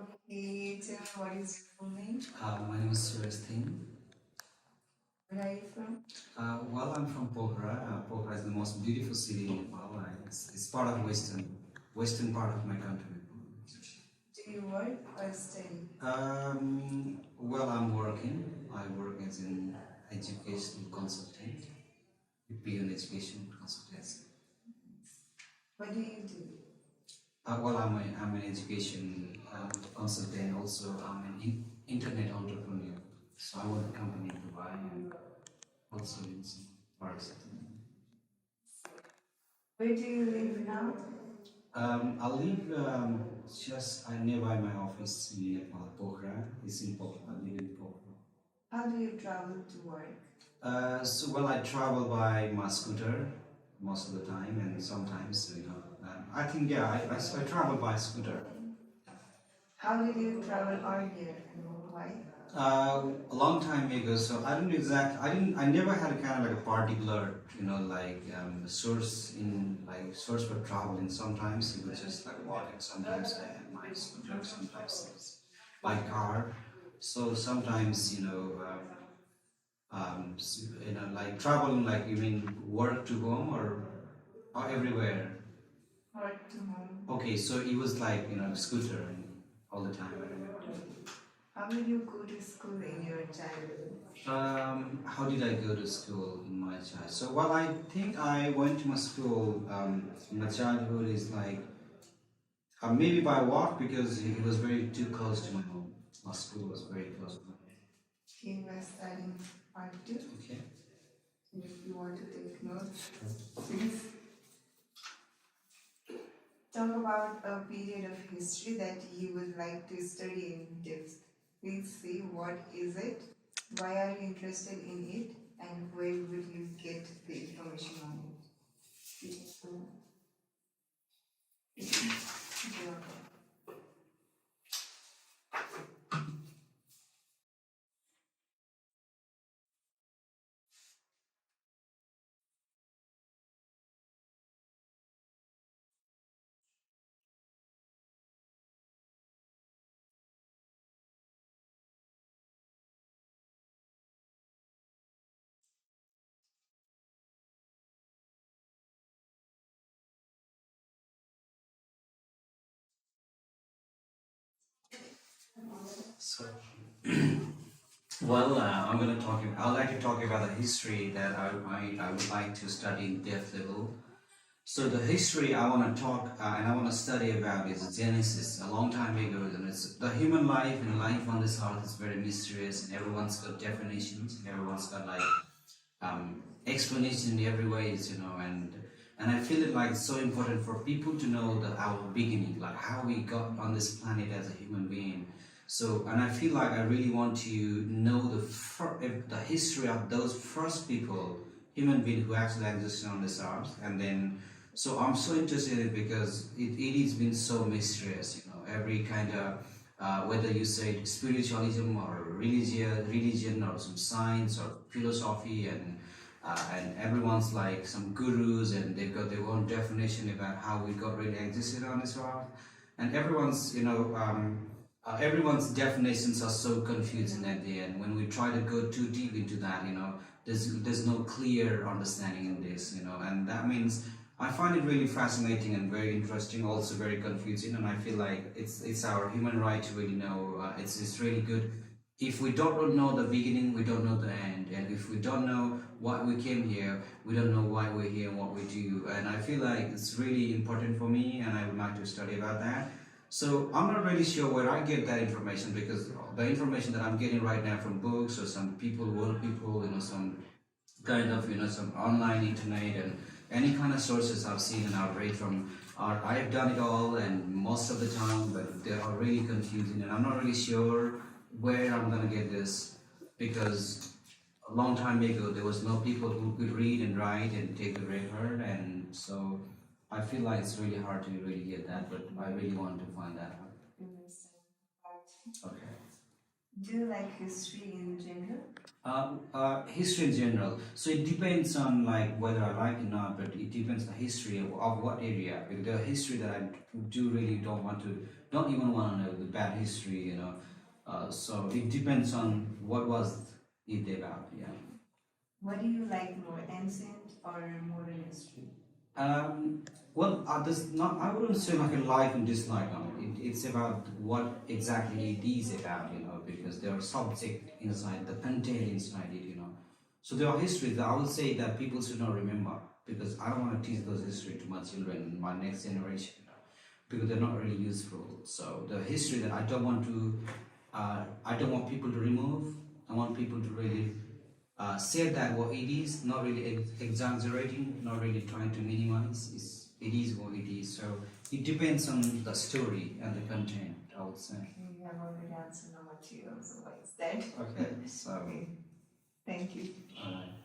Okay, tell me what is your full name? My name is Surestin. Where are you from? Well, I'm from Pokhara. Pokhara is the most beautiful city in Nepal. It's part of western part of my country. Do you work or study? Well, I'm working. I work as an educational consultant, beyond education consultancy. What do you do? Well, I'm an education consultant. Also, I'm an internet entrepreneur. So I want a company to buy and also in some parts. Where do you live now? I live just nearby my office in Nepal, Pokhara. It's in Pokhara. I live in Pokhara. How do you travel to work? Well, I travel by my scooter most of the time, and sometimes, I think, yeah, I travel by scooter. How did you travel earlier and why? A long time ago, so I never had a kind of like a particular, source for traveling. Sometimes it was just like walking, sometimes I had my scooter, sometimes it's by car. So sometimes, like traveling, like you mean work to home or everywhere? Work to home. Okay, so it was like, scooter all the time. How did you go to school in your childhood? How did I go to school in my child? So, well, I think I went to my school in my childhood is like maybe by walk because it was very too close to my home. My school was very close to my home. He was studying part two. Okay. If you want to take notes, please. Talk about a period of history that you would like to study in depth. Please see what is it, why are you interested in it, and where will you get the information on it. Please go. Go on. So, well, I'm going to talk. I'd like to talk about the history that I would like to study in depth level. So the history I want to talk and I want to study about is Genesis, a long time ago. And it's the human life and life on this earth is very mysterious, and everyone's got definitions, and everyone's got like explanation in every ways, and I feel it like it's so important for people to know our beginning, like how we got on this planet as a human being. So, and I feel like I really want to know the history of those first people, human beings who actually existed on this earth, and then. So I'm so interested in it because it has been so mysterious, every kind of whether you say spiritualism or religion or some science or philosophy, and everyone's like some gurus and they've got their own definition about how we got really existed on this earth, and everyone's definitions are so confusing at the end when we try to go too deep into that. There's no clear understanding in this, and that means I find it really fascinating and very interesting, also very confusing, and I feel like it's our human right to really know. It's really good. If we don't know the beginning, we don't know the end, and if we don't know why we came here, we don't know why we're here and what we do. And I feel like it's really important for me, and I would like to study about that. So I'm not really sure where I get that information because the information that I'm getting right now from books or some people, world people, some kind of some online internet and any kind of sources I've seen and I've read from are I've done it all and most of the time, but they are really confusing and I'm not really sure where I'm gonna get this because a long time ago there was no people who could read and write and take the record, and so I feel like it's really hard to really get that, but I really want to find that out. Okay. Do you like history in general? History in general. So it depends on like whether I like it or not, but it depends on the history of what area. Because the history that I do really don't even want to know the bad history, you know. So it depends on what was it about, yeah. What do you like more, ancient or modern history? Well, there's not. I wouldn't say like a like and dislike on it. It's about what exactly it is about, you know, because there are subject inside, the content inside it, you know. So there are histories that I would say that people should not remember because I don't want to teach those history to my children, my next generation, you know, because they're not really useful. So the history that I don't want people to remove. I want people to really say that what it is, not really exaggerating, not really trying to minimize. It is what it is. So it depends on the story and the content, I would say. Okay, you have already answered number two, so why is that? Okay, so Okay, thank you. uh,